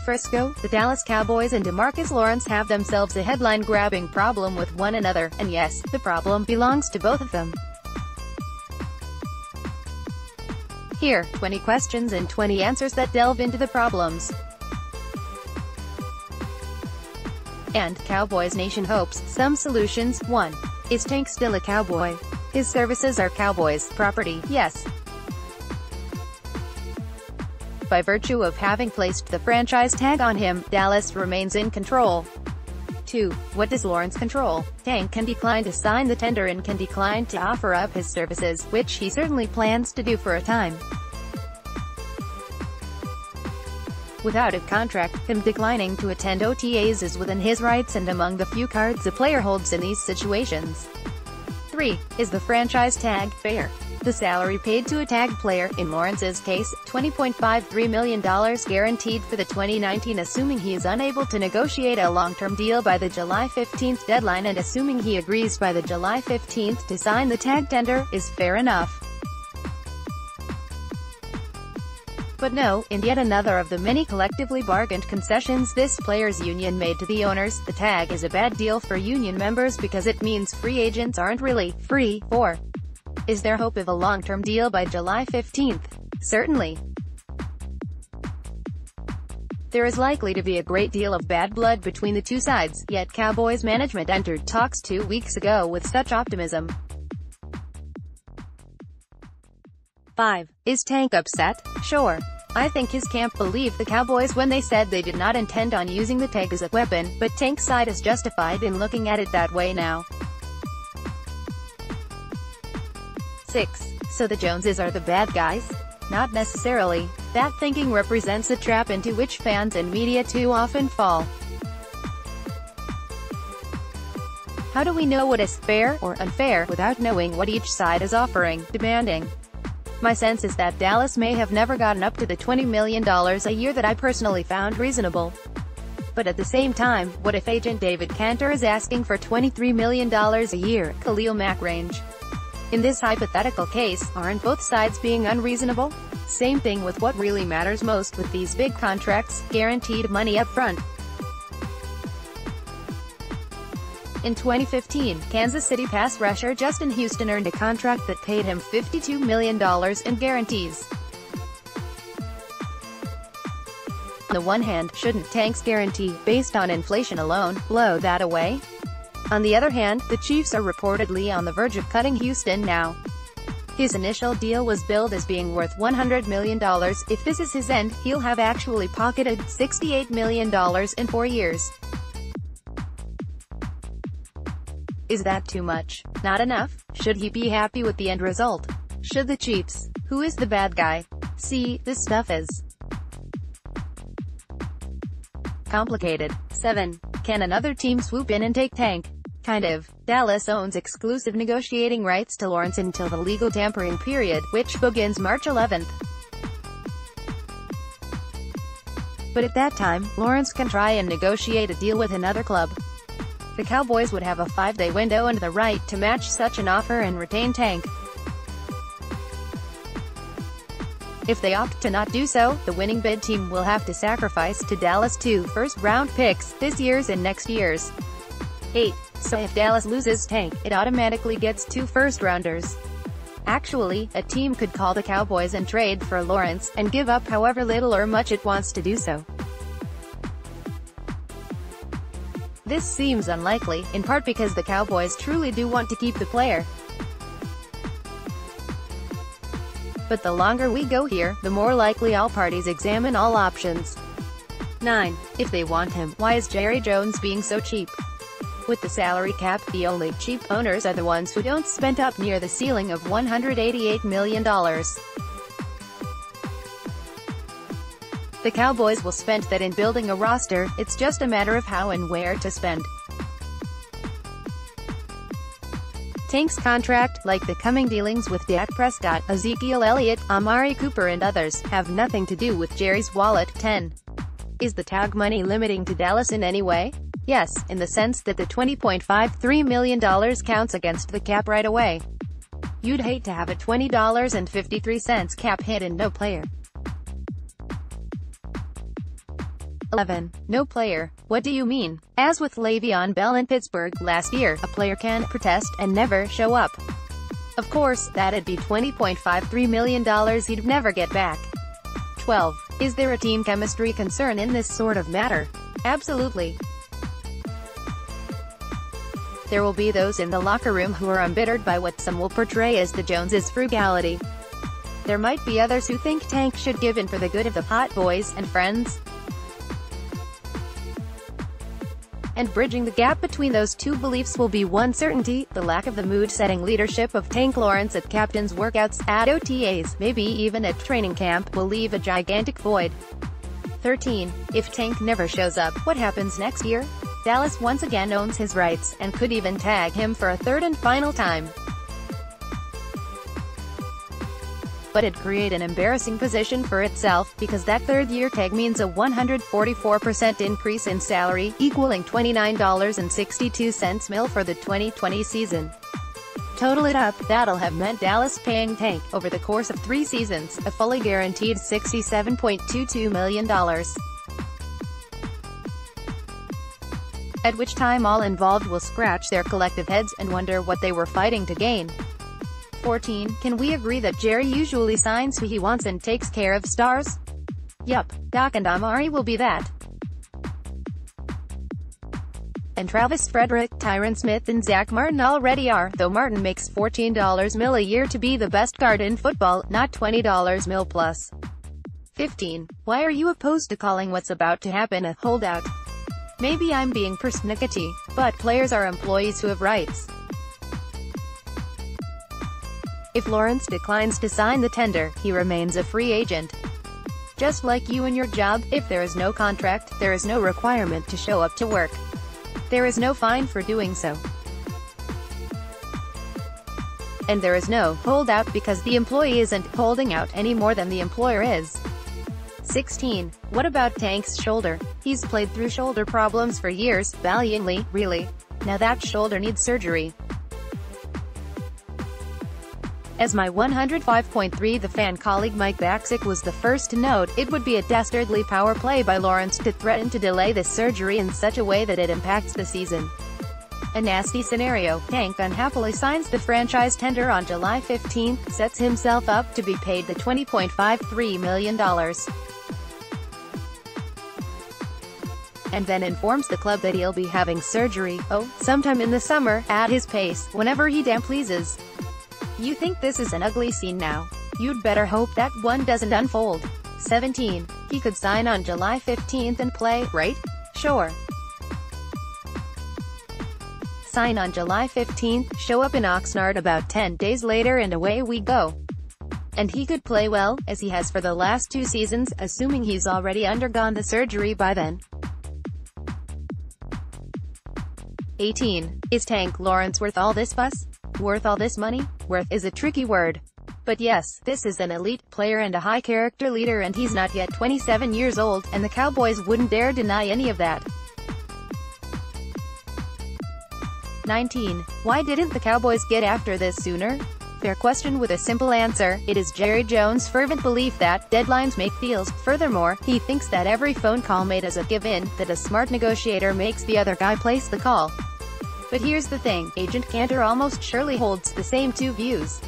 FRISCO, the Dallas Cowboys and DeMarcus Lawrence have themselves a headline-grabbing problem with one another, and yes, the problem belongs to both of them. Here, 20 questions and 20 answers that delve into the problems. And Cowboys Nation hopes some solutions. 1. Is Tank still a Cowboy? His services are Cowboys' property, yes. By virtue of having placed the franchise tag on him, Dallas remains in control. 2. What does Lawrence control? Tank can decline to sign the tender and can decline to offer up his services, which he certainly plans to do for a time. Without a contract, him declining to attend OTAs is within his rights and among the few cards a player holds in these situations. 3. Is the franchise tag fair? The salary paid to a tagged player, in Lawrence's case, $20.53 million guaranteed for the 2019, assuming he is unable to negotiate a long-term deal by the July 15th deadline and assuming he agrees by the July 15th to sign the tag tender, is fair enough. But no, in yet another of the many collectively bargained concessions this players' union made to the owners, the tag is a bad deal for union members because it means free agents aren't really free. 4. Is there hope of a long-term deal by July 15th? Certainly. There is likely to be a great deal of bad blood between the two sides, yet Cowboys management entered talks 2 weeks ago with such optimism. 5. Is Tank upset? Sure. I think his camp believed the Cowboys when they said they did not intend on using the tag as a weapon, but Tank's side is justified in looking at it that way now. 6. So the Joneses are the bad guys? Not necessarily. That thinking represents a trap into which fans and media too often fall. How do we know what is fair or unfair without knowing what each side is offering, demanding? My sense is that Dallas may have never gotten up to the $20 million a year that I personally found reasonable. But at the same time, what if agent David Cantor is asking for $23 million a year, Khalil Mack range? In this hypothetical case, aren't both sides being unreasonable? Same thing with what really matters most with these big contracts, guaranteed money up front. In 2015, Kansas City pass rusher Justin Houston earned a contract that paid him $52 million in guarantees. On the one hand, shouldn't Tank's guarantee, based on inflation alone, blow that away? On the other hand, the Chiefs are reportedly on the verge of cutting Houston now. His initial deal was billed as being worth $100 million. If this is his end, he'll have actually pocketed $68 million in 4 years. Is that too much? Not enough? Should he be happy with the end result? Should the Chiefs? Who is the bad guy? See, this stuff is complicated. 7. Can another team swoop in and take Tank? Kind of. Dallas owns exclusive negotiating rights to Lawrence until the legal tampering period, which begins March 11th. But at that time, Lawrence can try and negotiate a deal with another club. The Cowboys would have a 5-day window and the right to match such an offer and retain Tank. If they opt to not do so, the winning bid team will have to sacrifice to Dallas 2 first-round picks, this year's and next year's. 8. So if Dallas loses Tank, it automatically gets 2 first-rounders. Actually, a team could call the Cowboys and trade for Lawrence, and give up however little or much it wants to do so. This seems unlikely, in part because the Cowboys truly do want to keep the player. But the longer we go here, the more likely all parties examine all options. 9. If they want him, why is Jerry Jones being so cheap? With the salary cap, the only cheap owners are the ones who don't spend up near the ceiling of $188 million. The Cowboys will spend that in building a roster, it's just a matter of how and where to spend. Tank's contract, like the coming dealings with Dak Prescott, Ezekiel Elliott, Amari Cooper and others, have nothing to do with Jerry's wallet. 10. Is the tag money limiting to Dallas in any way? Yes, in the sense that the $20.53 million counts against the cap right away. You'd hate to have a $20.53 cap hit and no player 11. No player. What do you mean? As with Le'Veon Bell in Pittsburgh last year, a player can protest and never show up. Of course, that'd be $20.53 million he'd never get back. 12. Is there a team chemistry concern in this sort of matter? Absolutely. There will be those in the locker room who are embittered by what some will portray as the Joneses' frugality. There might be others who think Tank should give in for the good of the Pot Boys and friends. And bridging the gap between those two beliefs will be one certainty: the lack of the mood-setting leadership of Tank Lawrence at captain's workouts, at OTAs, maybe even at training camp, will leave a gigantic void. 13. If Tank never shows up, what happens next year? Dallas once again owns his rights, and could even tag him for a third and final time. But it'd create an embarrassing position for itself, because that third-year tag means a 144% increase in salary, equaling $29.62 mil for the 2020 season. Total it up, that'll have meant Dallas paying Tank, over the course of 3 seasons, a fully guaranteed $67.22 million. At which time all involved will scratch their collective heads, and wonder what they were fighting to gain. 14. Can we agree that Jerry usually signs who he wants and takes care of stars? Yup, Doc and Amari will be that. And Travis Frederick, Tyron Smith and Zach Martin already are, though Martin makes $14 mil a year to be the best guard in football, not $20 mil plus. 15. Why are you opposed to calling what's about to happen a holdout? Maybe I'm being persnickety, but players are employees who have rights. If Lawrence declines to sign the tender, he remains a free agent. Just like you and your job, if there is no contract, there is no requirement to show up to work. There is no fine for doing so. And there is no holdout because the employee isn't holding out any more than the employer is. 16. What about Tank's shoulder? He's played through shoulder problems for years, valiantly, really. Now that shoulder needs surgery. As my 105.3 The Fan colleague Mike Baxick was the first to note, it would be a dastardly power play by Lawrence to threaten to delay this surgery in such a way that it impacts the season. A nasty scenario. Tank unhappily signs the franchise tender on July 15, sets himself up to be paid the $20.53 million. And then informs the club that he'll be having surgery, sometime in the summer, at his pace, whenever he damn pleases. You think this is an ugly scene now? You'd better hope that one doesn't unfold. 17. He could sign on July 15th and play, right? Sure. Sign on July 15th, show up in Oxnard about 10 days later and away we go. And he could play well, as he has for the last 2 seasons, assuming he's already undergone the surgery by then. 18. Is Tank Lawrence worth all this fuss? Worth all this money? Worth is a tricky word. But yes, this is an elite player and a high-character leader, and he's not yet 27 years old, and the Cowboys wouldn't dare deny any of that. 19. Why didn't the Cowboys get after this sooner? Fair question with a simple answer. It is Jerry Jones' fervent belief that deadlines make deals. Furthermore, he thinks that every phone call made is a give-in, that a smart negotiator makes the other guy place the call. But here's the thing, Agent Cantor almost surely holds the same 2 views.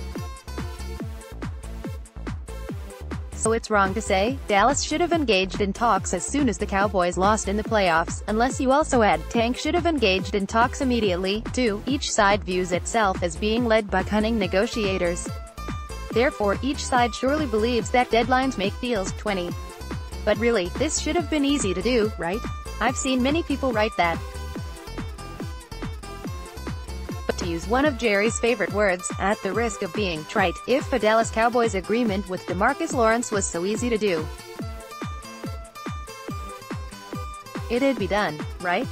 So it's wrong to say, Dallas should have engaged in talks as soon as the Cowboys lost in the playoffs, unless you also add, Tank should have engaged in talks immediately, too. Each side views itself as being led by cunning negotiators. Therefore, each side surely believes that deadlines make deals. 20. But really, this should have been easy to do, right? I've seen many people write that. But to use one of Jerry's favorite words, at the risk of being trite, if a Dallas Cowboys agreement with DeMarcus Lawrence was so easy to do, it'd be done, right?